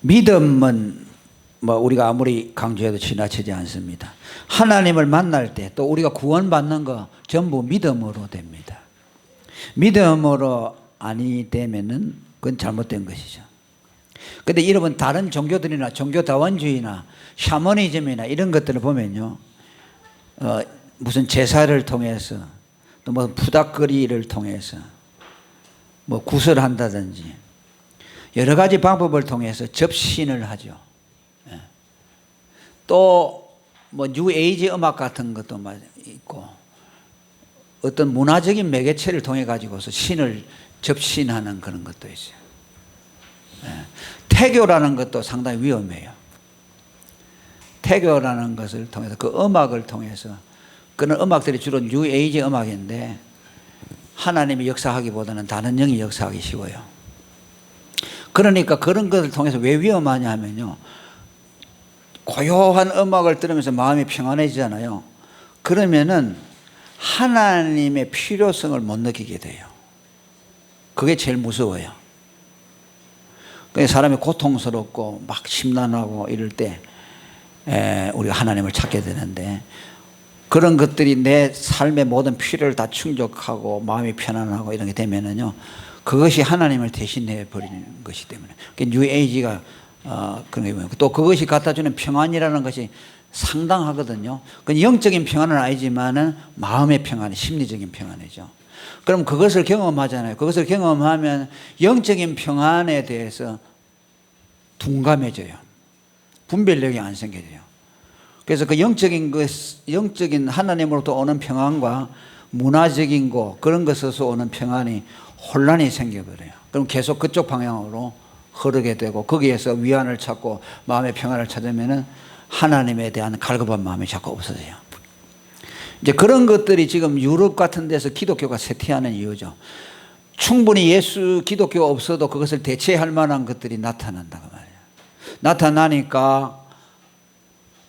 믿음은 뭐 우리가 아무리 강조해도 지나치지 않습니다. 하나님을 만날 때 또 우리가 구원받는 거 전부 믿음으로 됩니다. 믿음으로 아니 되면은 그건 잘못된 것이죠. 근데 여러분 다른 종교들이나 종교다원주의나 샤머니즘이나 이런 것들을 보면요, 무슨 제사를 통해서 또 뭐 푸닥거리를 통해서 뭐 구슬한다든지 여러 가지 방법을 통해서 접신을 하죠. 또 뭐 뉴에이지 음악 같은 것도 있고 어떤 문화적인 매개체를 통해 가지고서 신을 접신하는 그런 것도 있어요. 태교라는 것도 상당히 위험해요. 태교라는 것을 통해서 그 음악을 통해서, 그런 음악들이 주로 뉴에이지 음악인데 하나님이 역사하기보다는 다른 영이 역사하기 쉬워요. 그러니까 그런 것을 통해서 왜 위험하냐 하면요, 고요한 음악을 들으면서 마음이 평안해지잖아요. 그러면은 하나님의 필요성을 못 느끼게 돼요. 그게 제일 무서워요. 사람이 고통스럽고 막 심란하고 이럴 때 우리가 하나님을 찾게 되는데, 그런 것들이 내 삶의 모든 필요를 다 충족하고 마음이 편안하고 이런 게 되면은요, 그것이 하나님을 대신해 버리는 것이기 때문에 뉴에이지가 그런 게, 또 그것이 갖다 주는 평안이라는 것이 상당하거든요. 그 영적인 평안은 아니지만은 마음의 평안, 심리적인 평안이죠. 그럼 그것을 경험하잖아요. 그것을 경험하면 영적인 평안에 대해서 둔감해져요. 분별력이 안 생겨져요. 그래서 그 영적인 하나님으로부터 오는 평안과 문화적인 거, 그런 것에서 오는 평안이 혼란이 생겨버려요. 그럼 계속 그쪽 방향으로 흐르게 되고 거기에서 위안을 찾고 마음의 평안을 찾으면은 하나님에 대한 갈급한 마음이 자꾸 없어져요. 이제 그런 것들이 지금 유럽 같은 데서 기독교가 쇠퇴하는 이유죠. 충분히 기독교가 없어도 그것을 대체할 만한 것들이 나타난다고 말이에요. 나타나니까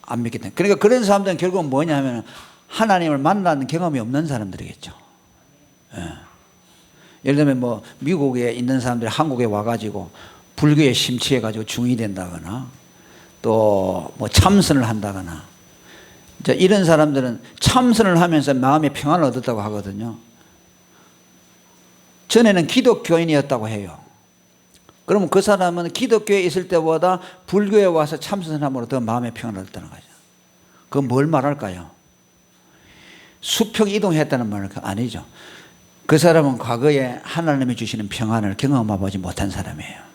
안 믿게 돼요. 그러니까 그런 사람들은 결국은 뭐냐면 하나님을 만나는 경험이 없는 사람들이겠죠. 예를 들면 뭐 미국에 있는 사람들이 한국에 와가지고 불교에 심취해가지고 중이 된다거나 또 뭐 참선을 한다거나, 이런 사람들은 참선을 하면서 마음의 평안을 얻었다고 하거든요. 전에는 기독교인이었다고 해요. 그러면 그 사람은 기독교에 있을 때보다 불교에 와서 참선을 함으로 더 마음의 평안을 얻었다는 거죠. 그건 뭘 말할까요? 수평 이동했다는 말은 아니죠. 그 사람은 과거에 하나님이 주시는 평안을 경험해보지 못한 사람이에요.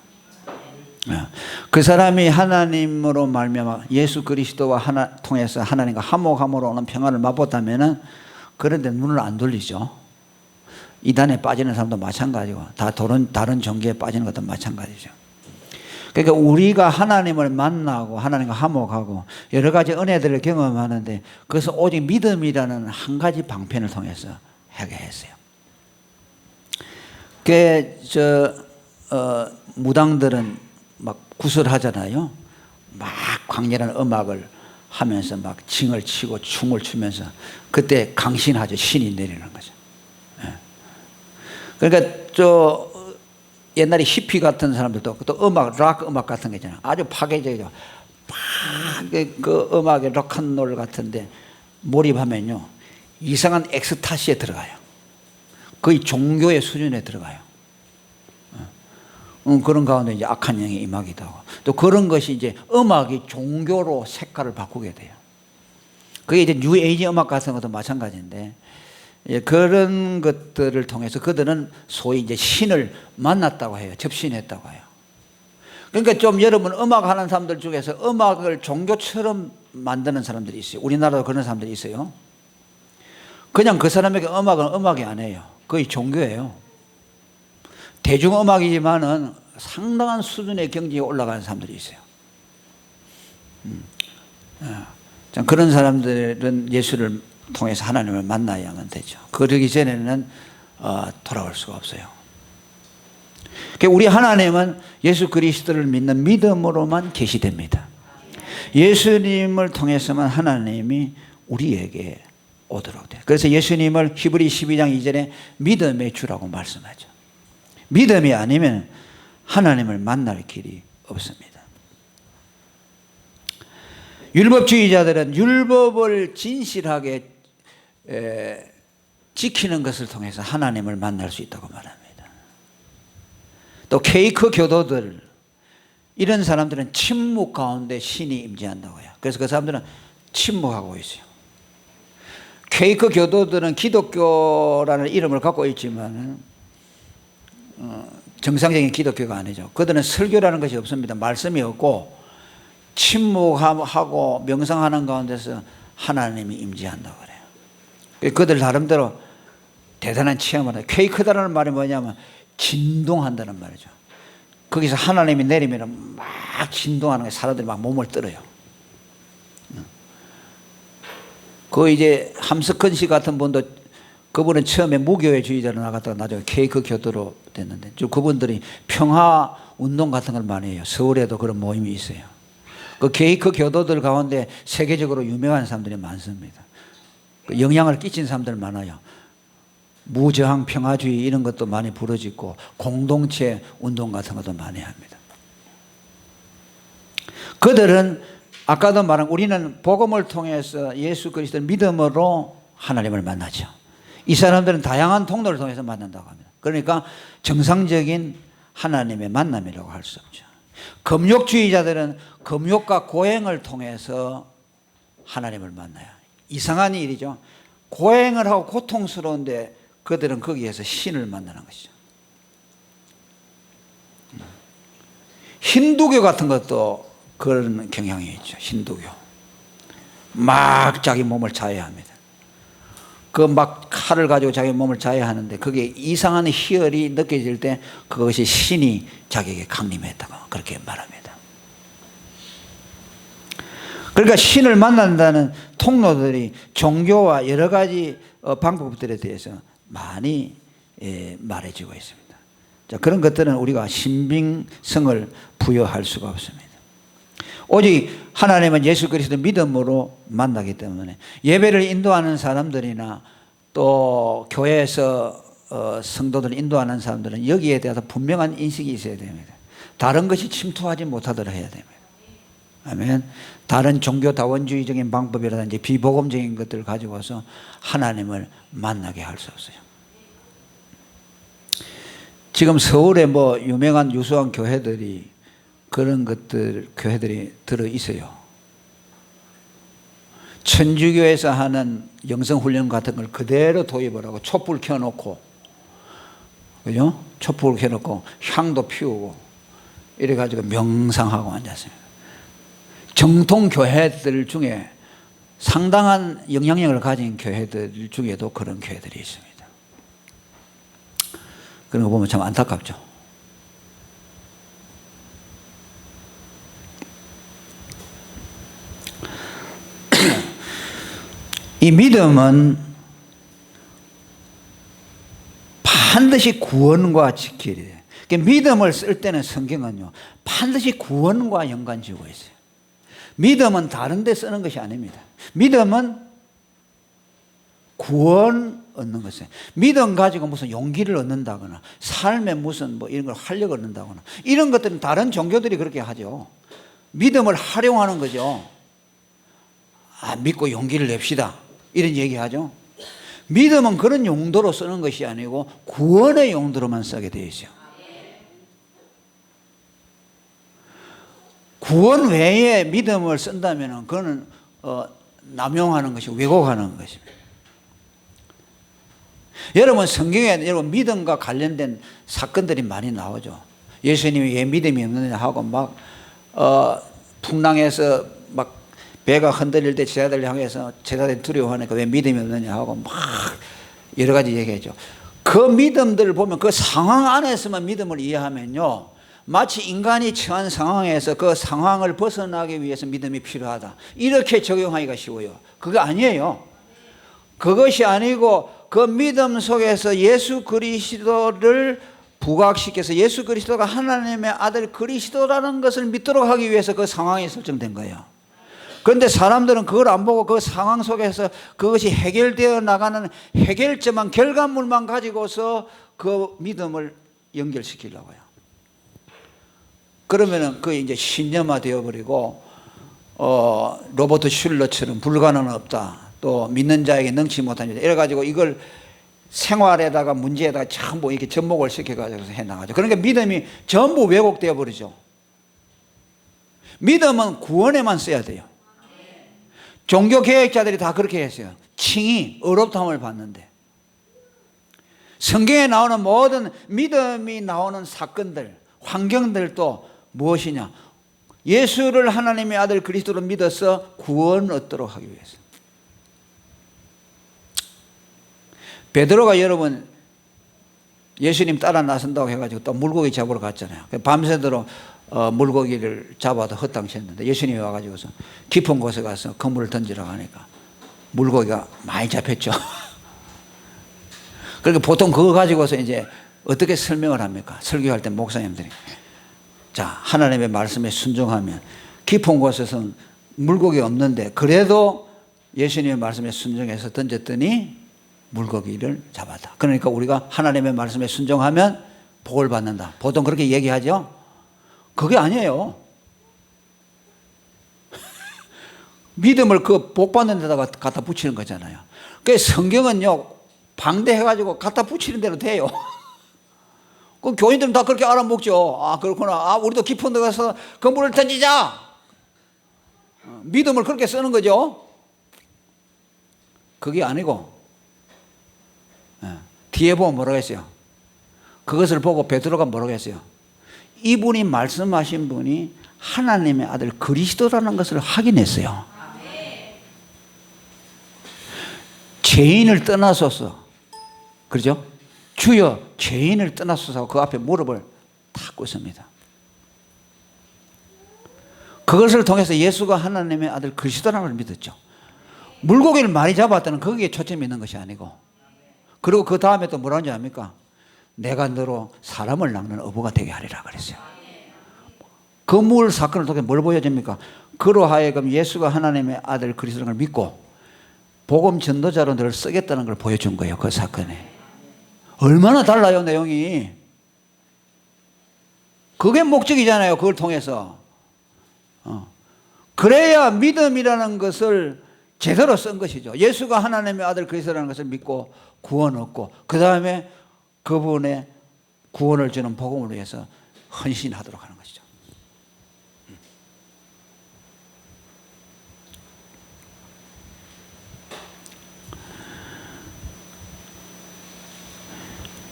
그 사람이 하나님으로 말미암아 예수 그리스도와 통해서 하나님과 화목함으로 오는 평안을 맛봤다면은, 그런데 눈을 안 돌리죠. 이단에 빠지는 사람도 마찬가지고 다른 종교에 빠지는 것도 마찬가지죠. 그러니까 우리가 하나님을 만나고 하나님과 화목하고 여러 가지 은혜들을 경험하는데, 그것은 오직 믿음이라는 한 가지 방편을 통해서 하게 했어요. 무당들은 막 구슬하잖아요. 막 강렬한 음악을 하면서 막 징을 치고 춤을 추면서 그때 강신하죠. 신이 내리는 거죠. 그러니까 옛날에 히피 같은 사람들도 또 락 음악 같은 게 있잖아요. 아주 파괴적이죠. 그 음악의 락앤롤 같은데 몰입하면요, 이상한 엑스타시에 들어가요. 거의 종교의 수준에 들어가요. 그런 가운데 이제 악한 영이 임하기도 하고, 또 그런 것이 이제 음악이 종교로 색깔을 바꾸게 돼요. 그게 이제 뉴에이지 음악 같은 것도 마찬가지인데, 그런 것들을 통해서 그들은 소위 이제 신을 만났다고 해요. 접신했다고 해요. 그러니까 좀 여러분 음악 하는 사람들 중에서 음악을 종교처럼 만드는 사람들이 있어요. 우리나라도 그런 사람들이 있어요. 그냥 그 사람에게 음악은 음악이 아니에요. 거의 종교예요. 대중음악이지만은 상당한 수준의 경지에 올라가는 사람들이 있어요. 그런 사람들은 예수를 통해서 하나님을 만나야만 되죠. 그러기 전에는 돌아올 수가 없어요. 우리 하나님은 예수 그리스도를 믿는 믿음으로만 계시됩니다. 예수님을 통해서만 하나님이 우리에게 오도록 돼요. 그래서 예수님을 히브리 12장 2절에 믿음의 주라고 말씀하죠. 믿음이 아니면 하나님을 만날 길이 없습니다. 율법주의자들은 율법을 진실하게 지키는 것을 통해서 하나님을 만날 수 있다고 말합니다. 또 케이크 교도들, 이런 사람들은 침묵 가운데 신이 임재한다고 해요. 그래서 그 사람들은 침묵하고 있어요. 케이크 교도들은 기독교라는 이름을 갖고 있지만 정상적인 기독교가 아니죠. 그들은 설교라는 것이 없습니다. 말씀이 없고 침묵하고 명상하는 가운데서 하나님이 임재한다고 그래요. 그들 나름대로 대단한 체험을 해요. 케이크다라는 말이 뭐냐면 진동한다는 말이죠. 거기서 하나님이 내리면 막 진동하는 거예요. 사람들이 막 몸을 떨어요. 그 이제 함석헌 씨 같은 분도, 그분은 처음에 무교회주의자로 나갔다가 나중에 케이크 교도로 됐는데, 그분들이 평화 운동 같은 걸 많이 해요. 서울에도 그런 모임이 있어요. 그 케이크 교도들 가운데 세계적으로 유명한 사람들이 많습니다. 영향을 끼친 사람들 많아요. 무저항 평화주의 이런 것도 많이 부러지고 공동체 운동 같은 것도 많이 합니다. 그들은 아까도 말한, 우리는 복음을 통해서 예수 그리스도를 믿음으로 하나님을 만나죠. 이 사람들은 다양한 통로를 통해서 만난다고 합니다. 그러니까 정상적인 하나님의 만남이라고 할 수 없죠. 금욕주의자들은 금욕과 고행을 통해서 하나님을 만나요. 이상한 일이죠. 고행을 하고 고통스러운데 그들은 거기에서 신을 만나는 것이죠. 힌두교 같은 것도 그런 경향이 있죠. 힌두교 막 자기 몸을 자해합니다. 그 막 칼을 가지고 자기 몸을 자해하는데 그게 이상한 희열이 느껴질 때 그것이 신이 자기에게 강림했다고 그렇게 말합니다. 그러니까 신을 만난다는 통로들이 종교와 여러 가지 방법들에 대해서 많이 말해주고 있습니다. 자, 그런 것들은 우리가 신빙성을 부여할 수가 없습니다. 오직 하나님은 예수 그리스도 믿음으로 만나기 때문에 예배를 인도하는 사람들이나 또 교회에서 성도들을 인도하는 사람들은 여기에 대해서 분명한 인식이 있어야 됩니다. 다른 것이 침투하지 못하도록 해야 됩니다. 아멘. 다른 종교다원주의적인 방법이라든지 비복음적인 것들을 가지고서 하나님을 만나게 할 수 없어요. 지금 서울에 뭐 유명한 유수한 교회들이 그런 것들, 교회들이 들어 있어요. 천주교에서 하는 영성훈련 같은 걸 그대로 도입을 하고 촛불 켜놓고, 그죠? 촛불 켜놓고 향도 피우고 이래가지고 명상하고 앉았습니다. 정통 교회들 중에 상당한 영향력을 가진 교회들 중에도 그런 교회들이 있습니다. 그런 거 보면 참 안타깝죠. 이 믿음은 반드시 구원과 지킬이에요. 그러니까 믿음을 쓸 때는 성경은요, 반드시 구원과 연관 지고 있어요. 믿음은 다른 데 쓰는 것이 아닙니다. 믿음은 구원 얻는 것이에요. 믿음 가지고 무슨 용기를 얻는다거나 삶에 무슨 뭐 이런 걸 활력을 얻는다거나 이런 것들은 다른 종교들이 그렇게 하죠. 믿음을 활용하는 거죠. 믿고 용기를 냅시다 이런 얘기하죠. 믿음은 그런 용도로 쓰는 것이 아니고 구원의 용도로만 쓰게 되어 있어요. 구원 외에 믿음을 쓴다면 그거는 남용하는 것이고 왜곡하는 것입니다. 여러분 성경에 여러분 믿음과 관련된 사건들이 많이 나오죠. 예수님이 왜 믿음이 없느냐 하고 막 풍랑에서 막 배가 흔들릴 때 제자들 향해서 제자들이 두려워하니까 왜 믿음이 없느냐 하고 막 여러 가지 얘기했죠. 그 믿음들을 보면 그 상황 안에서만 믿음을 이해하면요, 마치 인간이 처한 상황에서 그 상황을 벗어나기 위해서 믿음이 필요하다 이렇게 적용하기가 쉬워요. 그거 아니에요. 그것이 아니고 그 믿음 속에서 예수 그리스도를 부각시켜서 예수 그리스도가 하나님의 아들 그리스도라는 것을 믿도록 하기 위해서 그 상황이 설정된 거예요. 그런데 사람들은 그걸 안 보고 그 상황 속에서 그것이 해결되어 나가는 해결점만, 결과물만 가지고서 그 믿음을 연결시키려고 해요. 그러면은 그게 이제 신념화 되어버리고 로버트 슐러처럼 불가능은 없다. 또 믿는 자에게 능치 못하니라. 이래가지고 이걸 생활에다가 문제에다가 전부 이렇게 접목을 시켜가지고 해나가죠. 그러니까 믿음이 전부 왜곡되어 버리죠. 믿음은 구원에만 써야 돼요. 종교개혁자들이 다 그렇게 했어요. 칭의, 어렵다함을 받는데. 성경에 나오는 모든 믿음이 나오는 사건들, 환경들도 무엇이냐? 예수를 하나님의 아들 그리스도로 믿어서 구원 얻도록 하기 위해서. 베드로가 여러분 예수님 따라 나선다고 해가지고 또 물고기 잡으러 갔잖아요. 밤새도록 물고기를 잡아도 헛당쳤는데 예수님이 와가지고서 깊은 곳에 가서 그물을 던지라고 하니까 물고기가 많이 잡혔죠. 그러니까 보통 그거 가지고서 이제 어떻게 설명을 합니까? 설교할 때 목사님들이 자, 하나님의 말씀에 순종하면 깊은 곳에서는 물고기가 없는데 그래도 예수님의 말씀에 순종해서 던졌더니 물고기를 잡았다. 그러니까 우리가 하나님의 말씀에 순종하면 복을 받는다. 보통 그렇게 얘기하죠. 그게 아니에요. 믿음을 그 복 받는 데다가 갖다 붙이는 거잖아요. 그래서 성경은요 방대해가지고 갖다 붙이는 대로 돼요. 그 교인들은 다 그렇게 알아먹죠. 아 그렇구나. 아 우리도 깊은 데 가서 그물을 던지자. 믿음을 그렇게 쓰는 거죠. 그게 아니고 뒤에 보면 뭐라고 했어요? 그것을 보고 베드로가 뭐라고 했어요? 이분이 말씀하신 분이 하나님의 아들 그리스도라는 것을 확인했어요. 죄인을 떠나소서. 그렇죠? 주여 죄인을 떠나소서 그 앞에 무릎을 탁 꿇습니다. 그것을 통해서 예수가 하나님의 아들 그리스도라는 걸 믿었죠. 물고기를 많이 잡았다는 거기에 초점이 있는 것이 아니고 그리고 그 다음에 또 뭐라는지 압니까? 내가 너로 사람을 낚는 어부가 되게 하리라 그랬어요. 그 물 사건을 통해 뭘 보여줍니까? 그로 하여금 예수가 하나님의 아들 그리스도를 믿고 복음 전도자로 늘 쓰겠다는 걸 보여준 거예요. 그 사건에. 얼마나 달라요 내용이. 그게 목적이잖아요. 그걸 통해서. 그래야 믿음이라는 것을 제대로 쓴 것이죠. 예수가 하나님의 아들 그리스도라는 것을 믿고 구원 얻고 그 다음에 그분의 구원을 주는 복음을 위해서 헌신하도록 하는 것이죠.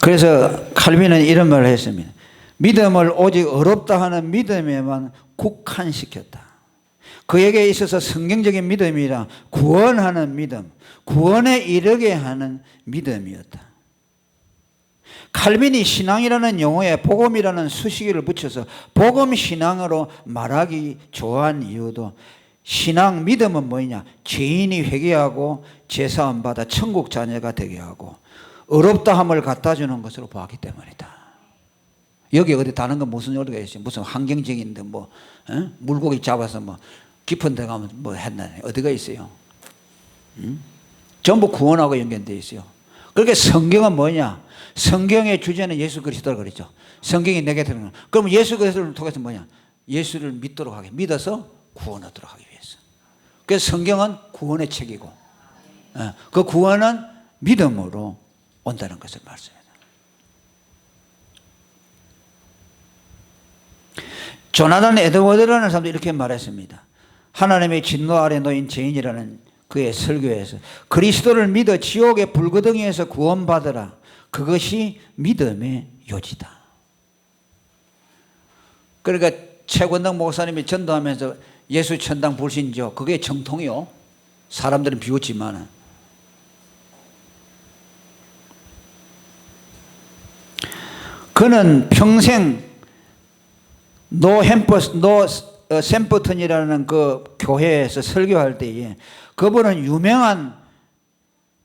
그래서 칼빈은 이런 말을 했습니다. 믿음을 오직 어렵다 하는 믿음에만 국한시켰다. 그에게 있어서 성경적인 믿음이라 구원하는 믿음, 구원에 이르게 하는 믿음이었다. 칼빈이 신앙이라는 용어에 복음이라는 수식어를 붙여서 복음 신앙으로 말하기 좋아한 이유도 신앙 믿음은 뭐냐? 죄인이 회개하고 제사함 받아 천국 자녀가 되게 하고 어렵다함을 갖다 주는 것으로 보았기 때문이다. 여기 어디 다른 건 무슨 요리가 있어요? 무슨 환경적인데 뭐 물고기 잡아서 뭐 깊은 데 가면 뭐 했나? 어디가 있어요? 전부 구원하고 연결되어 있어요. 그러니까 성경은 뭐냐? 성경의 주제는 예수 그리스도라고 그랬죠. 성경이 내게 되는 거. 그럼 예수 그리스도를 통해서 뭐냐? 예수를 믿도록 하게 믿어서 구원하도록 하기 위해서. 그래서 성경은 구원의 책이고 그 구원은 믿음으로 온다는 것을 말씀합니다. 조나단 에드워드라는 사람도 이렇게 말했습니다. 하나님의 진노 아래 놓인 죄인이라는 그의 설교에서 그리스도를 믿어 지옥의 불구덩이에서 구원받으라. 그것이 믿음의 요지다. 그러니까 최권당 목사님이 전도하면서 예수 천당 불신죠. 그게 정통이요. 사람들은 비웃지만 그는 평생 노 샘퍼턴이라는 그 교회에서 설교할 때에 그분은 유명한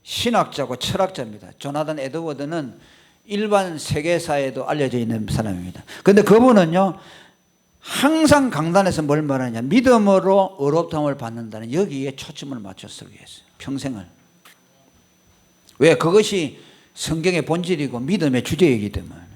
신학자고 철학자입니다. 조나단 에드워드는 일반 세계사에도 알려져 있는 사람입니다. 그런데 그분은요 항상 강단에서 뭘 말하냐? 믿음으로 어렵다함을 받는다는 여기에 초점을 맞춰 설교했어요. 평생을. 왜? 그것이 성경의 본질이고 믿음의 주제이기 때문에.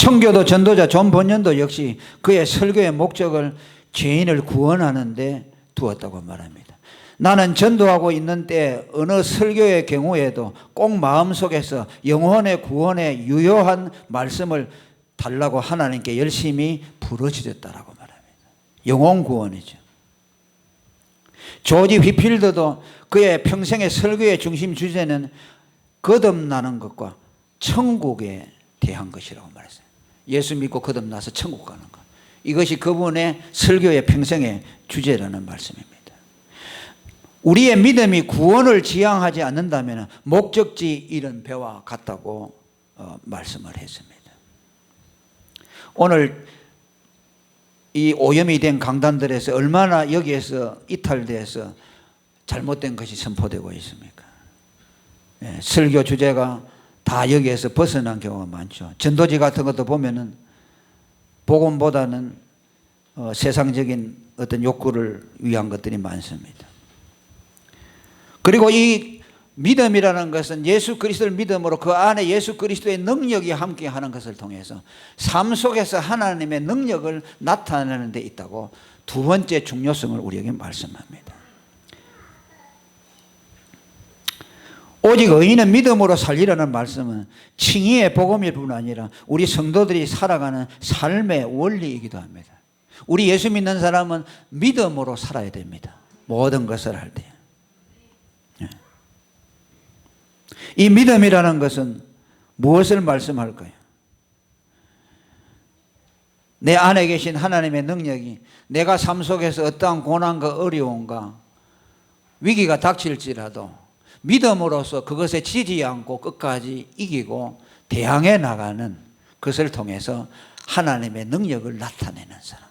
청교도 전도자 존 번연도 역시 그의 설교의 목적을 죄인을 구원하는 데 두었다고 말합니다. 나는 전도하고 있는 때 어느 설교의 경우에도 꼭 마음속에서 영혼의 구원에 유효한 말씀을 달라고 하나님께 열심히 부르짖었다라고 말합니다. 영혼 구원이죠. 조지 휘필드도 그의 평생의 설교의 중심 주제는 거듭나는 것과 천국에 대한 것이라고 말했어요. 예수 믿고 거듭나서 천국 가는 것. 이것이 그분의 설교의 평생의 주제라는 말씀입니다. 우리의 믿음이 구원을 지향하지 않는다면 목적지 잃은 배와 같다고 말씀을 했습니다. 오늘 이 오염이 된 강단들에서 얼마나 여기에서 이탈돼서 잘못된 것이 선포되고 있습니까? 설교 주제가 다 여기에서 벗어난 경우가 많죠. 전도지 같은 것도 보면은 복음보다는 세상적인 어떤 욕구를 위한 것들이 많습니다. 그리고 이 믿음이라는 것은 예수 그리스도를 믿음으로 그 안에 예수 그리스도의 능력이 함께하는 것을 통해서 삶 속에서 하나님의 능력을 나타내는 데 있다고 두 번째 중요성을 우리에게 말씀합니다. 오직 의인은 믿음으로 살리라는 말씀은 칭의의 복음일 뿐 아니라 우리 성도들이 살아가는 삶의 원리이기도 합니다. 우리 예수 믿는 사람은 믿음으로 살아야 됩니다. 모든 것을 할 때. 이 믿음이라는 것은 무엇을 말씀할까요? 내 안에 계신 하나님의 능력이 내가 삶 속에서 어떠한 고난과 어려움과 위기가 닥칠지라도 믿음으로써 그것에 지지 않고 끝까지 이기고 대항해 나가는 것을 통해서 하나님의 능력을 나타내는 사람.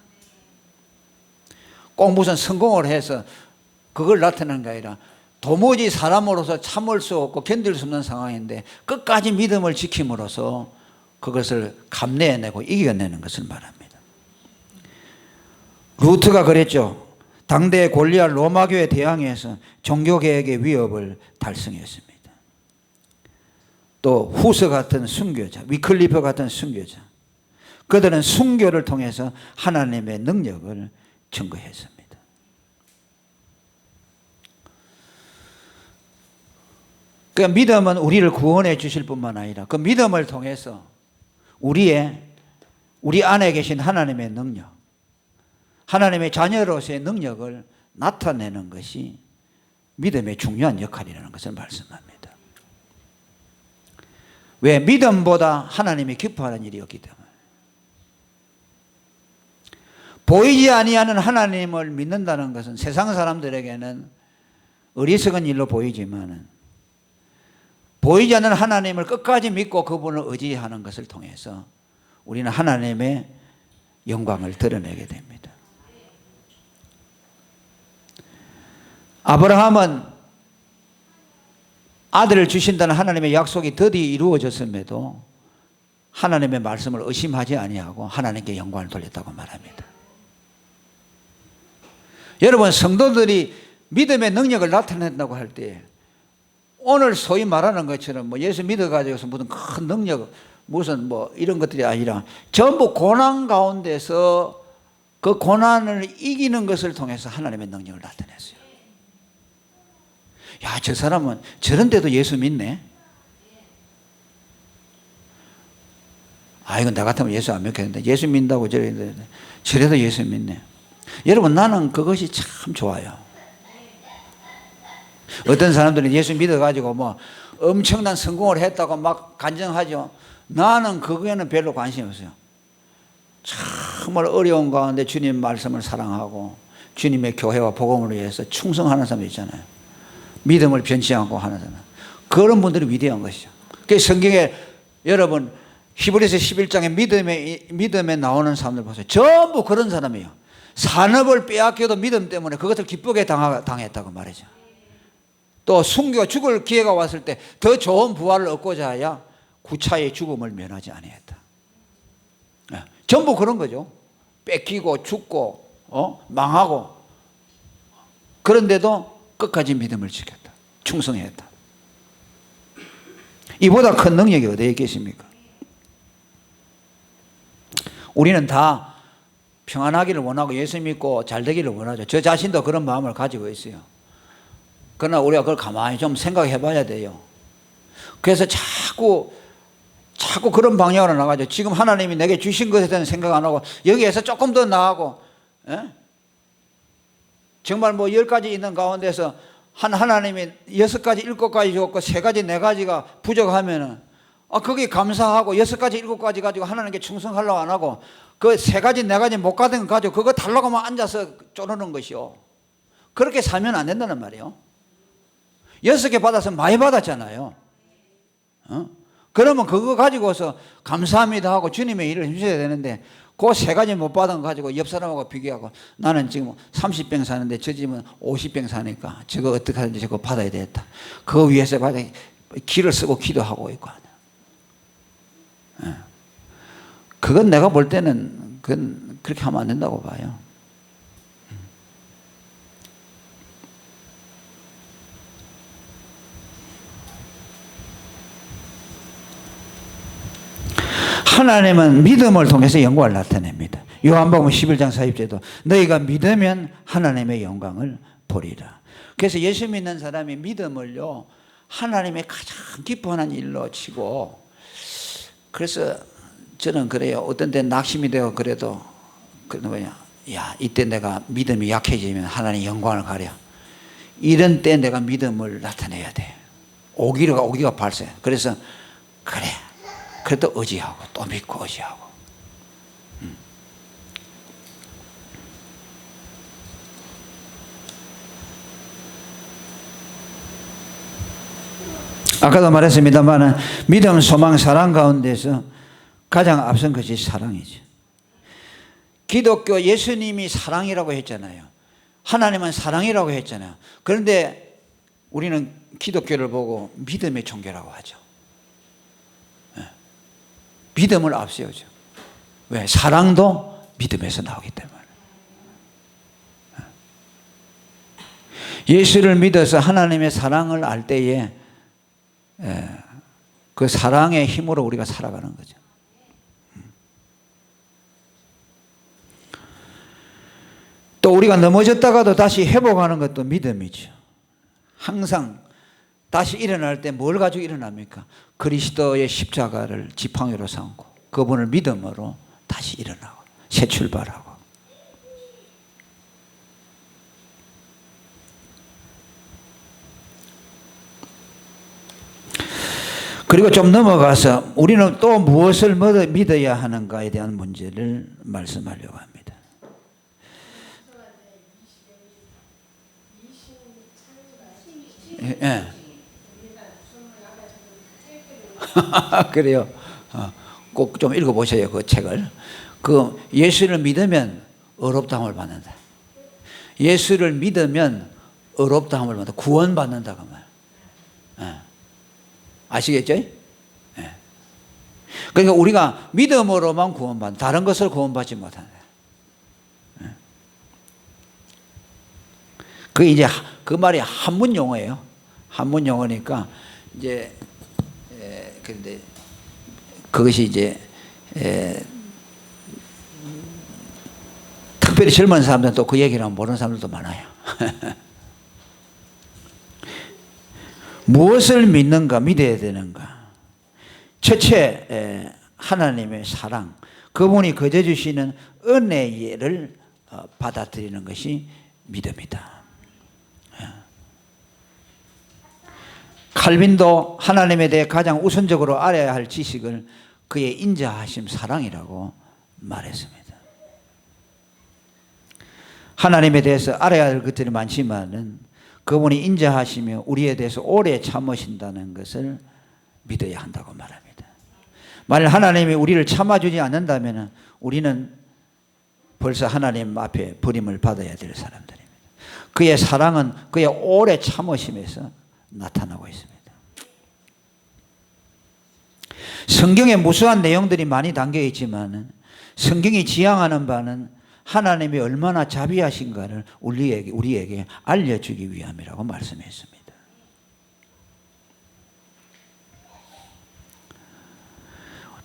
꼭 무슨 성공을 해서 그걸 나타내는 게 아니라 도무지 사람으로서 참을 수 없고 견딜 수 없는 상황인데 끝까지 믿음을 지킴으로써 그것을 감내해내고 이겨내는 것을 말합니다. 루트가 그랬죠. 당대의 골리앗 로마교에 대항해서 종교개혁의 위협을 달성했습니다. 또 후서 같은 순교자, 위클리프 같은 순교자, 그들은 순교를 통해서 하나님의 능력을 증거했습니다. 그 믿음은 우리를 구원해 주실 뿐만 아니라 그 믿음을 통해서 우리 안에 계신 하나님의 능력, 하나님의 자녀로서의 능력을 나타내는 것이 믿음의 중요한 역할이라는 것을 말씀합니다. 왜? 믿음보다 하나님이 기뻐하는 일이 없기 때문에. 보이지 아니하는 하나님을 믿는다는 것은 세상 사람들에게는 어리석은 일로 보이지만 보이지 않는 하나님을 끝까지 믿고 그분을 의지하는 것을 통해서 우리는 하나님의 영광을 드러내게 됩니다. 아브라함은 아들을 주신다는 하나님의 약속이 드디어 이루어졌음에도 하나님의 말씀을 의심하지 아니하고 하나님께 영광을 돌렸다고 말합니다. 여러분, 성도들이 믿음의 능력을 나타낸다고 할 때 오늘 소위 말하는 것처럼 뭐 예수 믿어가지고서 무슨 큰 능력, 무슨 뭐 이런 것들이 아니라 전부 고난 가운데서 그 고난을 이기는 것을 통해서 하나님의 능력을 나타냈어요. 야, 저 사람은 저런데도 예수 믿네? 아, 이건 나 같으면 예수 안 믿겠는데 예수 믿는다고 저래도 예수 믿네. 여러분, 나는 그것이 참 좋아요. 어떤 사람들은 예수 믿어가지고 뭐 엄청난 성공을 했다고 막 간증하죠. 나는 그거에는 별로 관심이 없어요. 정말 어려운 가운데 주님 말씀을 사랑하고 주님의 교회와 복음을 위해서 충성하는 사람 있잖아요. 믿음을 변치 않고 하는 사람. 그런 분들이 위대한 것이죠. 그 성경에 여러분 히브리서 11장에 믿음에 나오는 사람들 보세요. 전부 그런 사람이에요. 산업을 빼앗겨도 믿음 때문에 그것을 기쁘게 당했다고 말이죠. 또 순교가 죽을 기회가 왔을 때 더 좋은 부활을 얻고자 하여 구차의 죽음을 면하지 아니했다. 전부 그런 거죠. 뺏기고 죽고 망하고 그런데도 끝까지 믿음을 지켰다. 충성했다. 이보다 큰 능력이 어디에 있겠습니까? 우리는 다 평안하기를 원하고 예수 믿고 잘 되기를 원하죠. 저 자신도 그런 마음을 가지고 있어요. 그러나 우리가 그걸 가만히 좀 생각해 봐야 돼요. 그래서 자꾸 그런 방향으로 나가죠. 지금 하나님이 내게 주신 것에 대한 생각 안 하고 여기에서 조금 더 나아가고, 정말 뭐 10가지 있는 가운데서 하나님이 6가지 7가지 줬고 3가지 4가지가 부족하면은 거기 감사하고 6가지 7가지 가지고 하나님께 충성하려고 안 하고 그 3가지 4가지 못 가진 거 가지고 그거 달라고만 앉아서 쪼르는 것이요. 그렇게 살면 안 된다는 말이에요. 6개 받아서 많이 받았잖아요. 그러면 그거 가지고서 감사합니다 하고 주님의 일을 해주셔야 되는데 그 3가지 못 받은 거 가지고 옆 사람하고 비교하고 나는 지금 30병 사는데 저 집은 50병 사니까 저거 어떻게 하든지 저거 받아야 되겠다. 그거 위해서 기를 쓰고 기도하고 있고. 그건 내가 볼 때는 그건 그렇게 하면 안 된다고 봐요. 하나님은 믿음을 통해서 영광을 나타냅니다. 요한복음 11장 40절도 너희가 믿으면 하나님의 영광을 보리라. 그래서 예수 믿는 사람이 믿음을요 하나님의 가장 기뻐하는 일로 치고, 그래서 저는 그래요. 어떤 때 낙심이 되고 그래도 야 이때 내가 믿음이 약해지면 하나님 영광을 가려. 이런 때 내가 믿음을 나타내야 돼. 오기가 발생. 그래서 그래. 그래도 의지하고 또 믿고 의지하고. 아까도 말했습니다만 믿음, 소망, 사랑 가운데서 가장 앞선 것이 사랑이죠. 기독교 예수님이 사랑이라고 했잖아요. 하나님은 사랑이라고 했잖아요. 그런데 우리는 기독교를 보고 믿음의 종교라고 하죠. 믿음을 앞세우죠. 왜? 사랑도 믿음에서 나오기 때문에. 예수를 믿어서 하나님의 사랑을 알 때에 그 사랑의 힘으로 우리가 살아가는 거죠. 또 우리가 넘어졌다가도 다시 회복하는 것도 믿음이죠. 항상 다시 일어날 때 뭘 가지고 일어납니까? 그리스도의 십자가를 지팡이로 삼고 그분을 믿음으로 다시 일어나고 새 출발하고. 그리고 좀 넘어가서 우리는 또 무엇을 믿어야 하는가에 대한 문제를 말씀하려고 합니다. 예. 그래요. 꼭 좀 읽어보셔요. 그 책을. 그 예수를 믿으면 의롭다함을 받는다. 예수를 믿으면 의롭다함을 받는다. 구원받는다고 말. 아시겠죠? 예. 그러니까 우리가 믿음으로만 구원받는다. 다른 것을 구원받지 못한다. 그 이제 그 말이 한문 용어예요. 한문 용어니까 이제 그런데 그것이 이제 특별히 젊은 사람들은 또 그 얘기를 하면 모르는 사람들도 많아요. 무엇을 믿는가, 믿어야 되는가? 첫째, 하나님의 사랑, 그분이 거저 주시는 은혜를 받아들이는 것이 믿음이다. 칼빈도 하나님에 대해 가장 우선적으로 알아야 할 지식을 그의 인자하심 사랑이라고 말했습니다. 하나님에 대해서 알아야 할 것들이 많지만은 그분이 인자하시며 우리에 대해서 오래 참으신다는 것을 믿어야 한다고 말합니다. 만일 하나님이 우리를 참아주지 않는다면 우리는 벌써 하나님 앞에 버림을 받아야 될 사람들입니다. 그의 사랑은 그의 오래 참으심에서 나타나고 있습니다. 성경에 무수한 내용들이 많이 담겨 있지만 성경이 지향하는 바는 하나님이 얼마나 자비하신가를 우리에게 알려주기 위함이라고 말씀했습니다.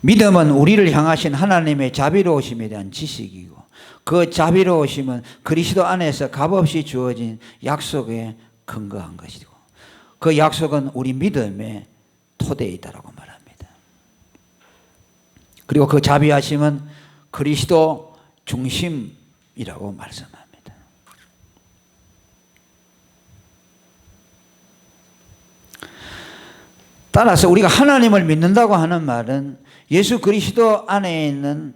믿음은 우리를 향하신 하나님의 자비로우심에 대한 지식이고, 그 자비로우심은 그리스도 안에서 값없이 주어진 약속에 근거한 것이고, 그 약속은 우리 믿음의 토대에 있다고 말합니다. 그리고 그 자비하심은 그리스도 중심이라고 말씀합니다. 따라서 우리가 하나님을 믿는다고 하는 말은 예수 그리스도 안에 있는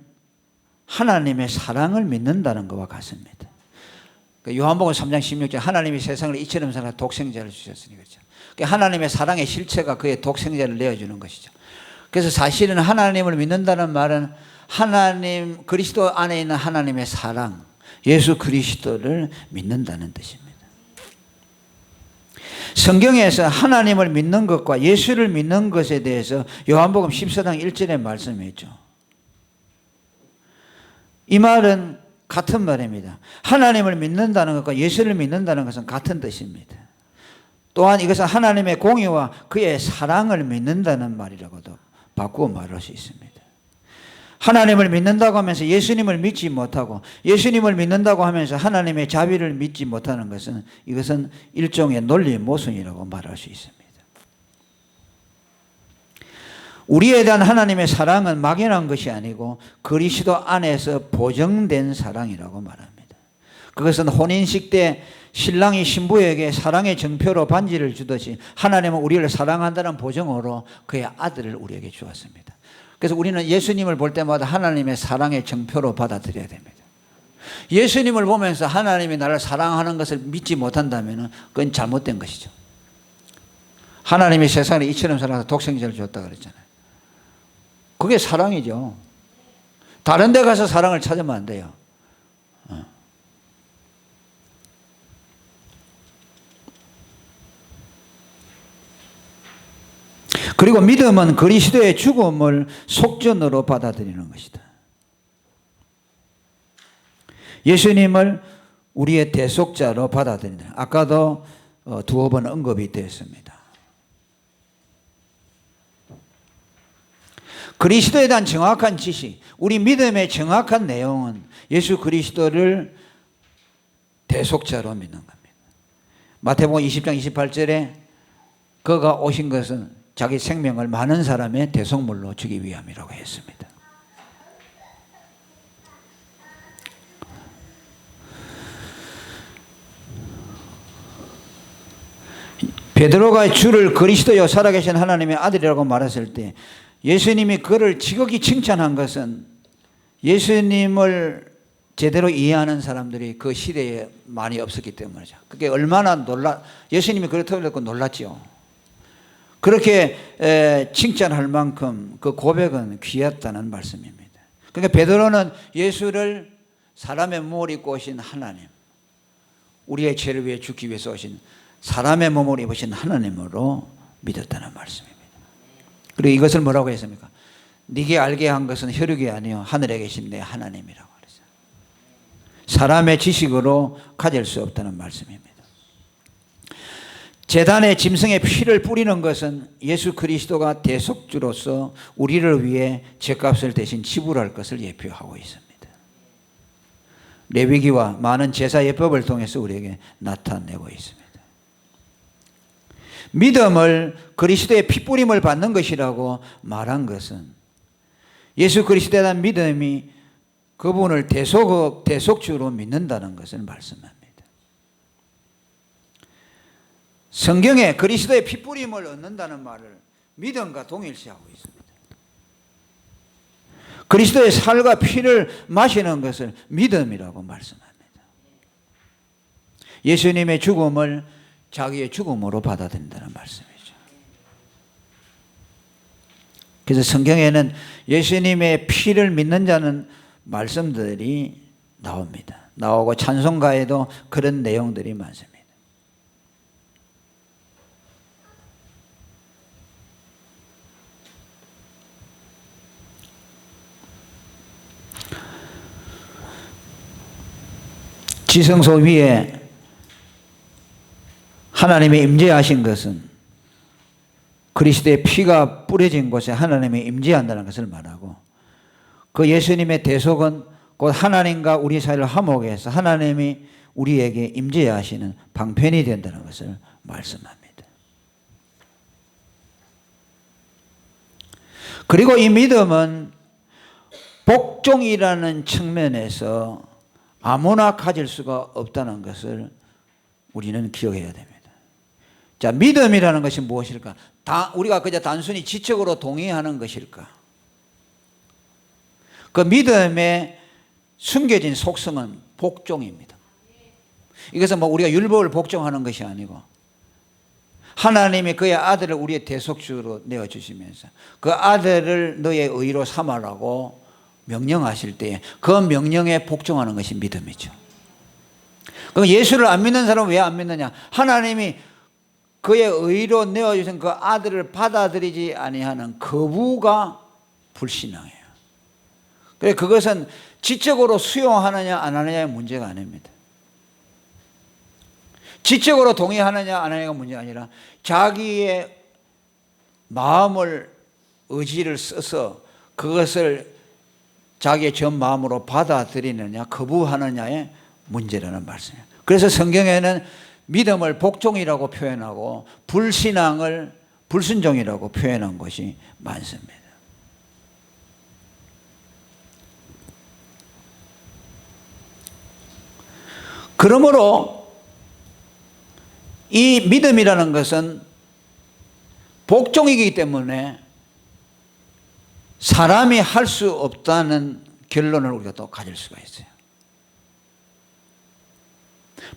하나님의 사랑을 믿는다는 것과 같습니다. 요한복음 3장 16절 하나님이 세상을 이처럼 사랑하사 독생자를 주셨으니, 그렇죠. 하나님의 사랑의 실체가 그의 독생자를 내어주는 것이죠. 그래서 사실은 하나님을 믿는다는 말은 하나님 그리스도 안에 있는 하나님의 사랑, 예수 그리스도를 믿는다는 뜻입니다. 성경에서 하나님을 믿는 것과 예수를 믿는 것에 대해서 요한복음 14장 1절에 말씀했죠. 이 말은 같은 말입니다. 하나님을 믿는다는 것과 예수를 믿는다는 것은 같은 뜻입니다. 또한 이것은 하나님의 공의와 그의 사랑을 믿는다는 말이라고도 바꾸어 말할 수 있습니다. 하나님을 믿는다고 하면서 예수님을 믿지 못하고, 예수님을 믿는다고 하면서 하나님의 자비를 믿지 못하는 것은, 이것은 일종의 논리 모순이라고 말할 수 있습니다. 우리에 대한 하나님의 사랑은 막연한 것이 아니고 그리스도 안에서 보정된 사랑이라고 말합니다. 그것은 혼인식 때 신랑이 신부에게 사랑의 증표로 반지를 주듯이 하나님은 우리를 사랑한다는 보정으로 그의 아들을 우리에게 주었습니다. 그래서 우리는 예수님을 볼 때마다 하나님의 사랑의 증표로 받아들여야 됩니다. 예수님을 보면서 하나님이 나를 사랑하는 것을 믿지 못한다면 그건 잘못된 것이죠. 하나님이 세상에 이처럼 사랑해서 독생자를 줬다 그랬잖아요. 그게 사랑이죠. 다른 데 가서 사랑을 찾으면 안 돼요. 그리고 믿음은 그리스도의 죽음을 속전으로 받아들이는 것이다. 예수님을 우리의 대속자로 받아들인다. 아까도 두어 번 언급이 되었습니다. 그리스도에 대한 정확한 지식, 우리 믿음의 정확한 내용은 예수 그리스도를 대속자로 믿는 겁니다. 마태복음 20장 28절에 그가 오신 것은 자기 생명을 많은 사람의 대속물로 주기 위함이라고 했습니다. 베드로가 주를 그리스도여 살아계신 하나님의 아들이라고 말했을 때 예수님이 그를 지극히 칭찬한 것은 예수님을 제대로 이해하는 사람들이 그 시대에 많이 없었기 때문이죠. 그게 얼마나 예수님이 그렇다고 했고 놀랐죠. 그렇게 칭찬할 만큼 그 고백은 귀했다는 말씀입니다. 그러니까 베드로는 예수를 사람의 몸을 입고 오신 하나님, 우리의 죄를 위해 죽기 위해서 오신 사람의 몸을 입으신 하나님으로 믿었다는 말씀입니다. 그리고 이것을 뭐라고 했습니까? 네게 알게 한 것은 혈육이 아니요 하늘에 계신 내 하나님이라고 그랬어요. 사람의 지식으로 가질 수 없다는 말씀입니다. 제단에 짐승의 피를 뿌리는 것은 예수 그리스도가 대속주로서 우리를 위해 죄값을 대신 지불할 것을 예표하고 있습니다. 레위기와 많은 제사 예법을 통해서 우리에게 나타내고 있습니다. 믿음을 그리스도의 피뿌림을 받는 것이라고 말한 것은 예수 그리스도에 대한 믿음이 그분을 대속주로 믿는다는 것을 말씀합니다. 성경에 그리스도의 피뿌림을 얻는다는 말을 믿음과 동일시하고 있습니다. 그리스도의 살과 피를 마시는 것을 믿음이라고 말씀합니다. 예수님의 죽음을 자기의 죽음으로 받아들인다는 말씀이죠. 그래서 성경에는 예수님의 피를 믿는 자는 말씀들이 나옵니다. 나오고 찬송가에도 그런 내용들이 많습니다. 지성소 위에 하나님의 임재하신 것은 그리스도의 피가 뿌려진 곳에 하나님이 임재한다는 것을 말하고, 그 예수님의 대속은 곧 하나님과 우리 사이를 화목해서 하나님이 우리에게 임재하시는 방편이 된다는 것을 말씀합니다. 그리고 이 믿음은 복종이라는 측면에서 아무나 가질 수가 없다는 것을 우리는 기억해야 됩니다. 자, 믿음이라는 것이 무엇일까? 우리가 그저 단순히 지적으로 동의하는 것일까? 그 믿음의 숨겨진 속성은 복종입니다. 이것은 뭐 우리가 율법을 복종하는 것이 아니고, 하나님이 그의 아들을 우리의 대속주로 내어주시면서 그 아들을 너의 의로 삼으라고 명령하실 때에 그 명령에 복종하는 것이 믿음이죠. 그럼 예수를 안 믿는 사람은 왜 안 믿느냐? 하나님이 그의 의로 내어주신 그 아들을 받아들이지 아니하는 거부가 불신앙이에요. 그래서 그것은 지적으로 수용하느냐 안 하느냐의 문제가 아닙니다. 지적으로 동의하느냐 안 하느냐가 문제가 아니라 자기의 마음을, 의지를 써서 그것을 자기의 전 마음으로 받아들이느냐 거부하느냐의 문제라는 말씀이에요. 그래서 성경에는 믿음을 복종이라고 표현하고 불신앙을 불순종이라고 표현한 것이 많습니다. 그러므로 이 믿음이라는 것은 복종이기 때문에 사람이 할 수 없다는 결론을 우리가 또 가질 수가 있어요.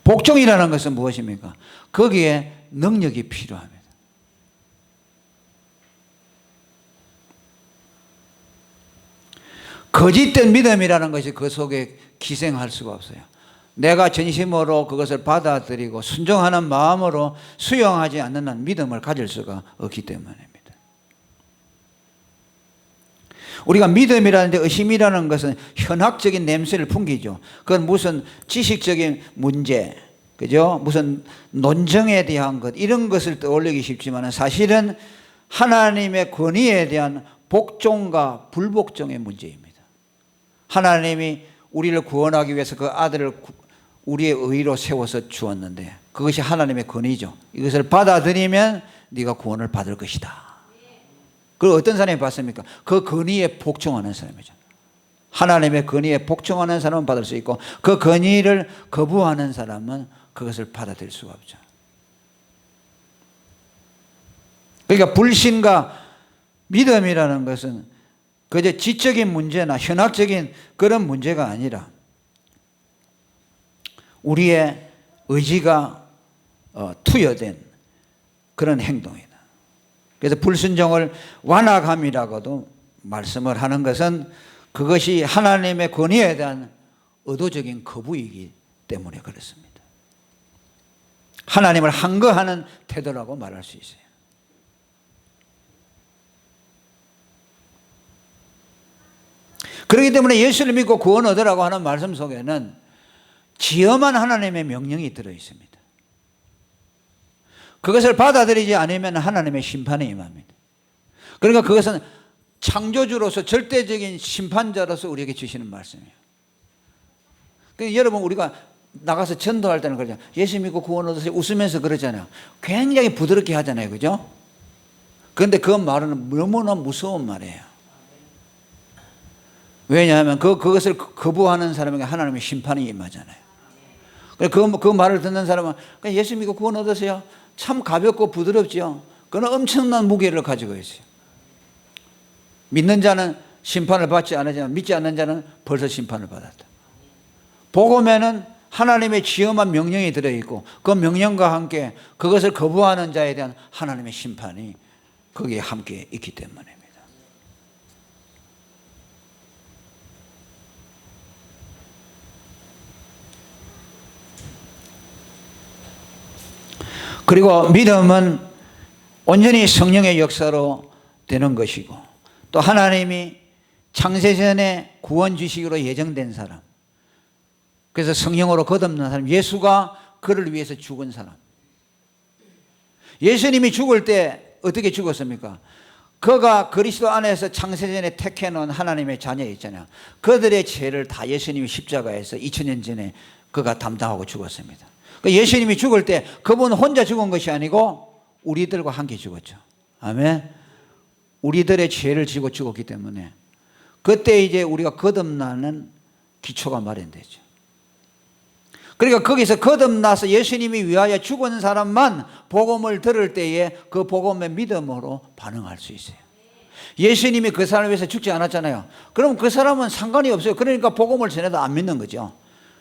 복종이라는 것은 무엇입니까? 거기에 능력이 필요합니다. 거짓된 믿음이라는 것이 그 속에 기생할 수가 없어요. 내가 전심으로 그것을 받아들이고 순종하는 마음으로 수용하지 않는 한 믿음을 가질 수가 없기 때문입니다. 우리가 믿음이라는 데 의심이라는 것은 현학적인 냄새를 풍기죠. 그건 무슨 지식적인 문제, 그죠? 무슨 논정에 대한 것, 이런 것을 떠올리기 쉽지만 사실은 하나님의 권위에 대한 복종과 불복종의 문제입니다. 하나님이 우리를 구원하기 위해서 그 아들을 우리의 의로 세워서 주었는데 그것이 하나님의 권위죠. 이것을 받아들이면 네가 구원을 받을 것이다. 그걸 어떤 사람이 받습니까? 그 권위에 복종하는 사람이죠. 하나님의 권위에 복종하는 사람은 받을 수 있고 그 권위를 거부하는 사람은 그것을 받아들일 수가 없죠. 그러니까 불신과 믿음이라는 것은 그저 지적인 문제나 현학적인 그런 문제가 아니라 우리의 의지가 투여된 그런 행동이다. 그래서 불순종을 완악함이라고도 말씀을 하는 것은 그것이 하나님의 권위에 대한 의도적인 거부이기 때문에 그렇습니다. 하나님을 항거하는 태도라고 말할 수 있어요. 그렇기 때문에 예수를 믿고 구원 얻으라고 하는 말씀 속에는 지엄한 하나님의 명령이 들어 있습니다. 그것을 받아들이지 않으면 하나님의 심판이 임합니다. 그러니까 그것은 창조주로서 절대적인 심판자로서 우리에게 주시는 말씀이에요. 그러니까 여러분 우리가 나가서 전도할 때는 그러잖아요. 예수 믿고 구원 얻으세요. 웃으면서 그러잖아요. 굉장히 부드럽게 하잖아요. 그죠? 그런데 그 말은 너무나 무서운 말이에요. 왜냐하면 그것을 거부하는 사람에게 하나님의 심판이 임하잖아요. 그 말을 듣는 사람은 예수 믿고 구원 얻으세요. 참 가볍고 부드럽죠. 그건 엄청난 무게를 가지고 있어요. 믿는 자는 심판을 받지 않으지만 믿지 않는 자는 벌써 심판을 받았다. 복음에는 하나님의 지엄한 명령이 들어있고 그 명령과 함께 그것을 거부하는 자에 대한 하나님의 심판이 거기에 함께 있기 때문입니다. 그리고 믿음은 온전히 성령의 역사로 되는 것이고 또 하나님이 창세전에 구원 주시기로 예정된 사람, 그래서 성령으로 거듭난 사람, 예수가 그를 위해서 죽은 사람, 예수님이 죽을 때 어떻게 죽었습니까? 그가 그리스도 안에서 창세전에 택해놓은 하나님의 자녀 있잖아요. 그들의 죄를 다 예수님이 십자가에서 2000년 전에 그가 담당하고 죽었습니다. 예수님이 죽을 때 그분 혼자 죽은 것이 아니고 우리들과 함께 죽었죠. 아멘. 우리들의 죄를 지고 죽었기 때문에 그때 이제 우리가 거듭나는 기초가 마련되죠. 그러니까 거기서 거듭나서 예수님이 위하여 죽은 사람만 복음을 들을 때에 그 복음의 믿음으로 반응할 수 있어요. 예수님이 그 사람을 위해서 죽지 않았잖아요. 그럼 그 사람은 상관이 없어요. 그러니까 복음을 전해도 안 믿는 거죠.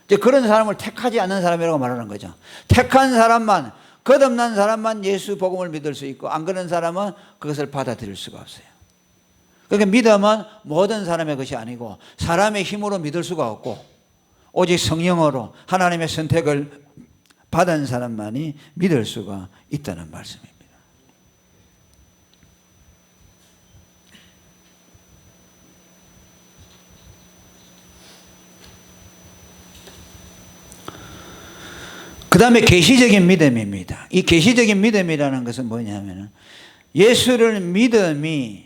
이제 그런 사람을 택하지 않는 사람이라고 말하는 거죠. 택한 사람만, 거듭난 사람만 예수 복음을 믿을 수 있고 안 그런 사람은 그것을 받아들일 수가 없어요. 그러니까 믿음은 모든 사람의 것이 아니고 사람의 힘으로 믿을 수가 없고 오직 성령으로 하나님의 선택을 받은 사람만이 믿을 수가 있다는 말씀입니다. 그 다음에 계시적인 믿음입니다. 이 계시적인 믿음이라는 것은 뭐냐면 예수를 믿음이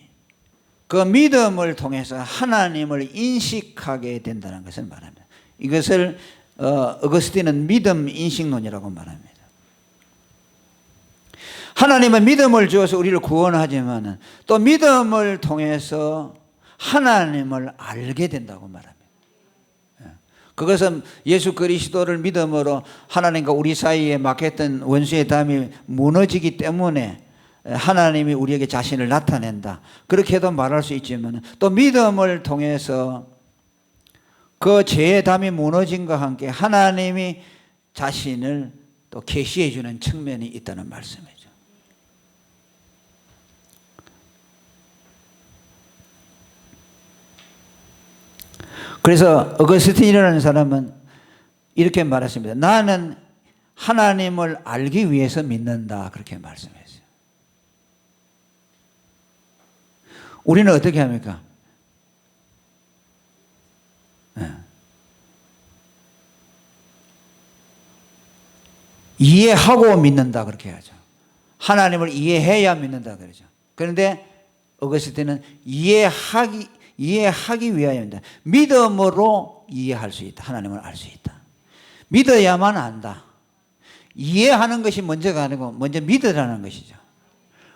그 믿음을 통해서 하나님을 인식하게 된다는 것을 말합니다. 이것을 어거스틴은 믿음 인식론이라고 말합니다. 하나님은 믿음을 주어서 우리를 구원하지만 또 믿음을 통해서 하나님을 알게 된다고 말합니다. 그것은 예수 그리스도를 믿음으로 하나님과 우리 사이에 막혔던 원수의 담이 무너지기 때문에 하나님이 우리에게 자신을 나타낸다. 그렇게도 말할 수 있지만 또 믿음을 통해서 그 죄의 담이 무너진과 함께 하나님이 자신을 또 계시해 주는 측면이 있다는 말씀이죠. 그래서 어거스틴이라는 사람은 이렇게 말했습니다. 나는 하나님을 알기 위해서 믿는다. 그렇게 말씀했어요. 우리는 어떻게 합니까? 이해하고 믿는다. 그렇게 하죠. 하나님을 이해해야 믿는다. 그러죠. 그런데 어거스틴은 이해하기 위하여입니다. 믿음으로 이해할 수 있다. 하나님을 알 수 있다. 믿어야만 안다. 이해하는 것이 먼저가 아니고 먼저 믿으라는 것이죠.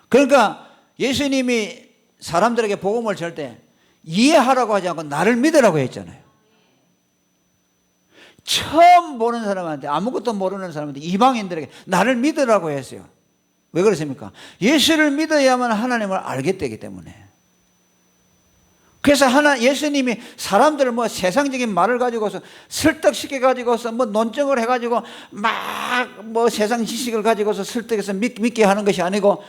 그러니까 예수님이 사람들에게 복음을 줄 때 이해하라고 하지 않고 나를 믿으라고 했잖아요. 처음 보는 사람한테, 아무것도 모르는 사람한테, 이방인들에게 나를 믿으라고 했어요. 왜 그렇습니까? 예수를 믿어야만 하나님을 알게 되기 때문에. 그래서 예수님이 사람들을 뭐 세상적인 말을 가지고서 설득시켜 가지고서 뭐 논증을 해 가지고 막 뭐 세상 지식을 가지고서 설득해서 믿게 하는 것이 아니고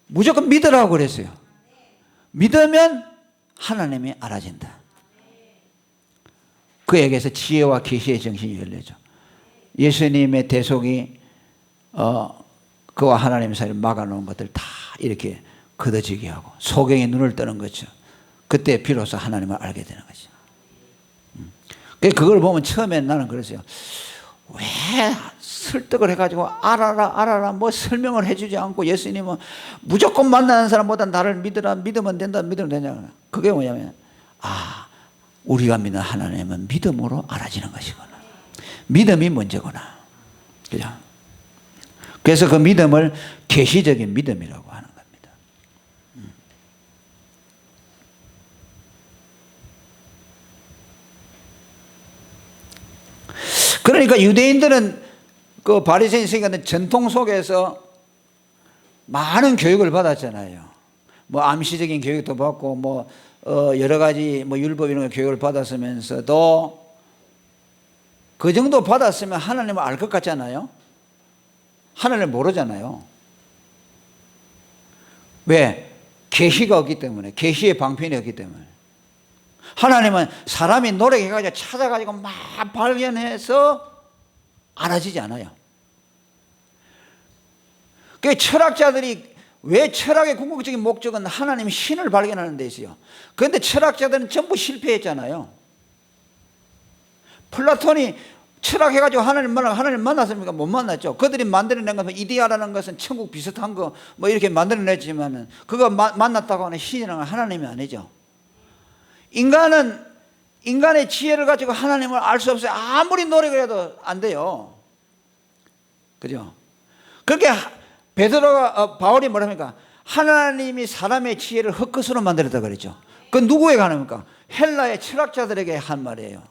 무조건 믿으라고 그랬어요. 믿으면 하나님이 알아진다. 그에게서 지혜와 계시의 정신이 열려져. 예수님의 대속이 그와 하나님 사이를 막아놓은 것들 다 이렇게 걷어지게 하고 소경의 눈을 뜨는 거죠. 그때 비로소 하나님을 알게 되는 거죠. 그걸 보면 처음에 나는 그랬어요. 왜 설득을 해가지고 알아라 뭐 설명을 해주지 않고 예수님은 무조건 만나는 사람보다 나를 믿으면 된다, 믿으면 되냐. 그게 뭐냐면 우리가 믿는 하나님은 믿음으로 알아지는 것이구나. 믿음이 먼저구나. 그죠? 그래서 그 믿음을 계시적인 믿음이라고 하는 겁니다. 그러니까 유대인들은 그 바리새인 세계는 전통 속에서 많은 교육을 받았잖아요. 뭐 암시적인 교육도 받고 뭐 여러 가지 뭐 율법 이런 교육을 받았으면서도 그 정도 받았으면 하나님을 알 것 같잖아요. 하나님을 모르잖아요. 왜? 계시가 없기 때문에, 계시의 방편이 없기 때문에. 하나님은 사람이 노력해가지고 찾아가지고 막 발견해서 알아지지 않아요. 그 철학자들이 왜 철학의 궁극적인 목적은 하나님의 신을 발견하는 데 있어요. 그런데 철학자들은 전부 실패했잖아요. 플라톤이 철학해가지고 하나님 만났습니까? 못 만났죠. 그들이 만들어낸 것은 이데아라는 것은 천국 비슷한 거 뭐 이렇게 만들어냈지만은 그거 만났다고 하는 신이라는 하나님이 아니죠. 인간의 지혜를 가지고 하나님을 알 수 없어요. 아무리 노력을 해도 안 돼요. 그죠? 그렇게 바울이 뭐랍니까? 하나님이 사람의 지혜를 헛것으로 만들었다 그랬죠. 그 누구에게 하는 겁니까? 헬라의 철학자들에게 한 말이에요.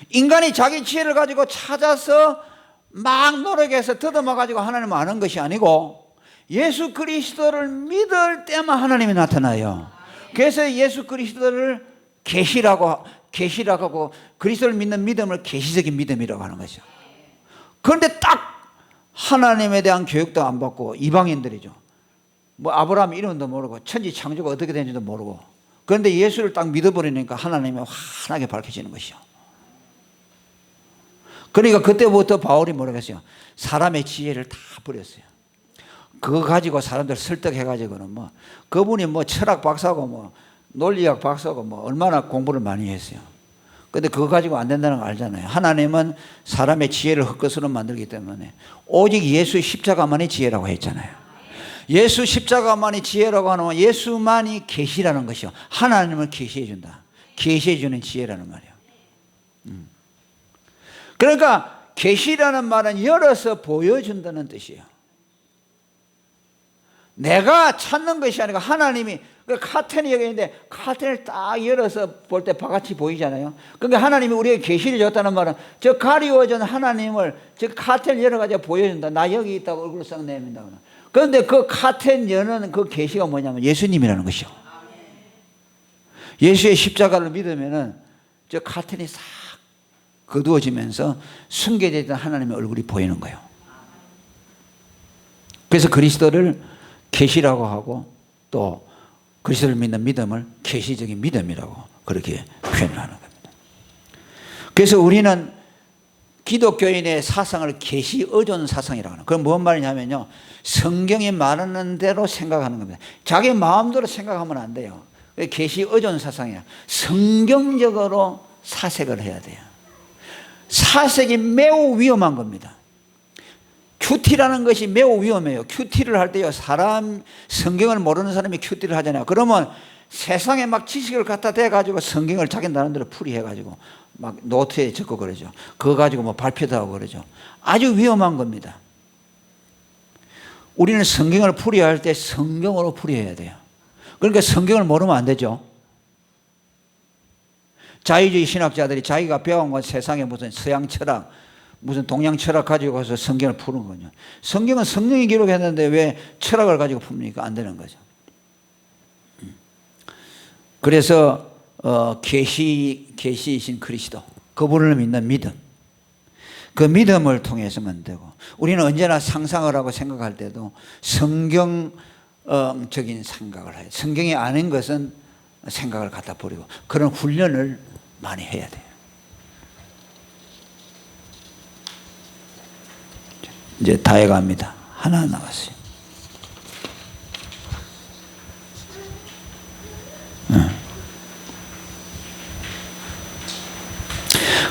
인간이 자기 지혜를 가지고 찾아서 막 노력해서 더듬어 가지고 하나님을 아는 것이 아니고 예수 그리스도를 믿을 때만 하나님이 나타나요. 그래서 예수 그리스도를 계시라고 하고 그리스도를 믿는 믿음을 계시적인 믿음이라고 하는 거죠. 그런데 딱 하나님에 대한 교육도 안 받고 이방인들이죠. 뭐 아브라함 이름도 모르고 천지 창조가 어떻게 되는지도 모르고 그런데 예수를 딱 믿어버리니까 하나님이 환하게 밝혀지는 것이죠. 그러니까 그때부터 바울이 뭐라고 했어요? 사람의 지혜를 다 버렸어요. 그거 가지고 사람들 설득해가지고는 뭐 그분이 뭐 철학 박사고 뭐 논리학 박사고 뭐 얼마나 공부를 많이 했어요. 근데 그거 가지고 안 된다는 거 알잖아요. 하나님은 사람의 지혜를 헛것으로 만들기 때문에 오직 예수의 십자가만이 지혜라고 했잖아요. 예수 십자가만이 지혜라고 하는 건 예수만이 계시라는 것이요. 하나님을 계시해 준다. 계시해 주는 지혜라는 말이에요. 그러니까 계시라는 말은 열어서 보여준다는 뜻이에요. 내가 찾는 것이 아니고 하나님이 그 카텐이 여기 있는데 카텐을 딱 열어서 볼 때 바같이 보이잖아요. 그러니까 하나님이 우리에게 계시를 줬다는 말은 저 가리워진 하나님을 저 카텐을 열어가지고 보여준다. 나 여기 있다고 얼굴을 썩 내민다. 그런데 그 카텐 여는 그 계시가 뭐냐면 예수님이라는 것이요. 예수의 십자가를 믿으면은 저 카텐이 싹 거두어지면서 숨겨져 있던 하나님의 얼굴이 보이는 거예요. 그래서 그리스도를 계시라고 하고 또 그리스도를 믿는 믿음을 계시적인 믿음이라고 그렇게 표현을 하는 겁니다. 그래서 우리는 기독교인의 사상을 계시 의존 사상이라고 하는. 그건 뭔 말이냐면요, 성경이 말하는 대로 생각하는 겁니다. 자기 마음대로 생각하면 안 돼요. 계시 의존 사상이에요. 성경적으로 사색을 해야 돼요. 사색이 매우 위험한 겁니다. 큐티라는 것이 매우 위험해요. 큐티를 할 때요, 성경을 모르는 사람이 큐티를 하잖아요. 그러면 세상에 막 지식을 갖다 대가지고 성경을 자기 나름대로 풀이해가지고 막 노트에 적고 그러죠. 그거 가지고 뭐 발표도 하고 그러죠. 아주 위험한 겁니다. 우리는 성경을 풀이할 때 성경으로 풀이해야 돼요. 그러니까 성경을 모르면 안 되죠. 자유주의 신학자들이 자기가 배운 건 세상에 무슨 서양 철학, 무슨 동양 철학 가지고 가서 성경을 푸는 거냐. 성경은 성령이 기록했는데 왜 철학을 가지고 풉니까? 안 되는 거죠. 그래서 계시이신 그리스도, 그분을 믿는 믿음, 그 믿음을 통해서만 되고, 우리는 언제나 상상을 하고 생각할 때도 성경적인 생각을 해요. 성경이 아닌 것은 생각을 갖다 버리고 그런 훈련을 많이 해야 돼요. 이제 다 해갑니다. 하나 남았어요.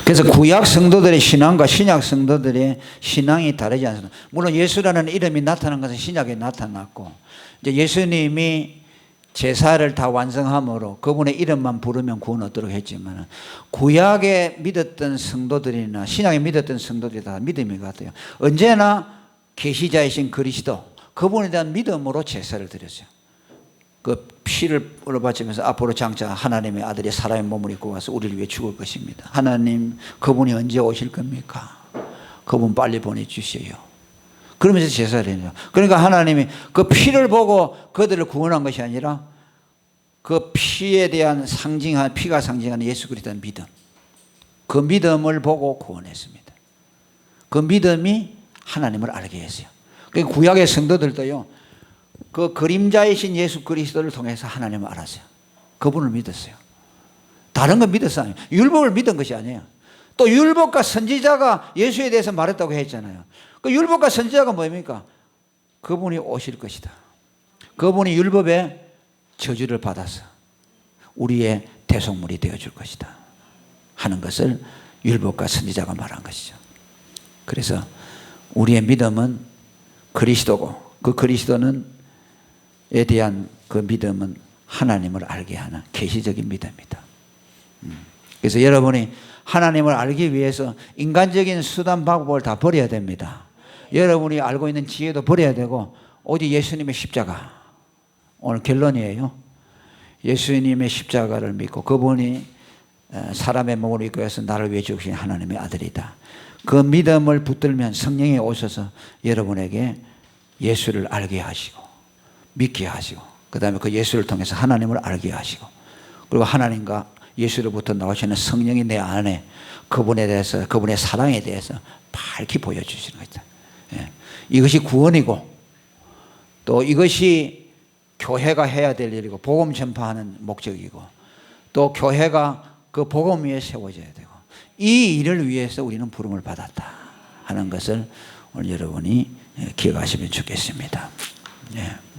그래서 구약 성도들의 신앙과 신약 성도들의 신앙이 다르지 않습니다. 물론 예수라는 이름이 나타난 것은 신약에 나타났고, 이제 예수님이 제사를 다 완성함으로 그분의 이름만 부르면 구원 얻도록 했지만, 구약에 믿었던 성도들이나 신약에 믿었던 성도들이 다 믿음이 같아요. 언제나 계시자이신 그리스도, 그분에 대한 믿음으로 제사를 드렸어요. 그 피를 바치면서 앞으로 장차 하나님의 아들이 사람의 몸을 입고 와서 우리를 위해 죽을 것입니다. 하나님, 그분이 언제 오실 겁니까? 그분 빨리 보내주세요. 그러면서 제사를 해요. 그러니까 하나님이 그 피를 보고 그들을 구원한 것이 아니라 그 피에 대한 피가 상징하는 예수 그리스도의 믿음, 그 믿음을 보고 구원했습니다. 그 믿음이 하나님을 알게 했어요. 그러니까 구약의 성도들도요, 그 그림자이신 예수 그리스도를 통해서 하나님을 알았어요. 그분을 믿었어요. 다른 건 믿었어요. 율법을 믿은 것이 아니에요. 또 율법과 선지자가 예수에 대해서 말했다고 했잖아요. 그 율법과 선지자가 뭡니까? 그분이 오실 것이다. 그분이 율법의 저주를 받아서 우리의 대속물이 되어줄 것이다 하는 것을 율법과 선지자가 말한 것이죠. 그래서 우리의 믿음은 그리스도고 그 그리스도는 에 대한 그 믿음은 하나님을 알게 하는 계시적인 믿음이다. 그래서 여러분이 하나님을 알기 위해서 인간적인 수단 방법을 다 버려야 됩니다. 여러분이 알고 있는 지혜도 버려야 되고 오직 예수님의 십자가, 오늘 결론이에요. 예수님의 십자가를 믿고 그분이 사람의 몸을 입고 해서 나를 위해 죽으신 하나님의 아들이다. 그 믿음을 붙들면 성령이 오셔서 여러분에게 예수를 알게 하시고 믿게 하시고 그 다음에 그 예수를 통해서 하나님을 알게 하시고 그리고 하나님과 예수로부터 나오시는 성령이 내 안에 그분에 대해서 그분의 사랑에 대해서 밝히 보여주시는 거죠. 예. 이것이 구원이고 또 이것이 교회가 해야 될 일이고 복음 전파하는 목적이고 또 교회가 그 복음 위에 세워져야 되고 이 일을 위해서 우리는 부름을 받았다 하는 것을 오늘 여러분이 기억하시면 좋겠습니다. 예.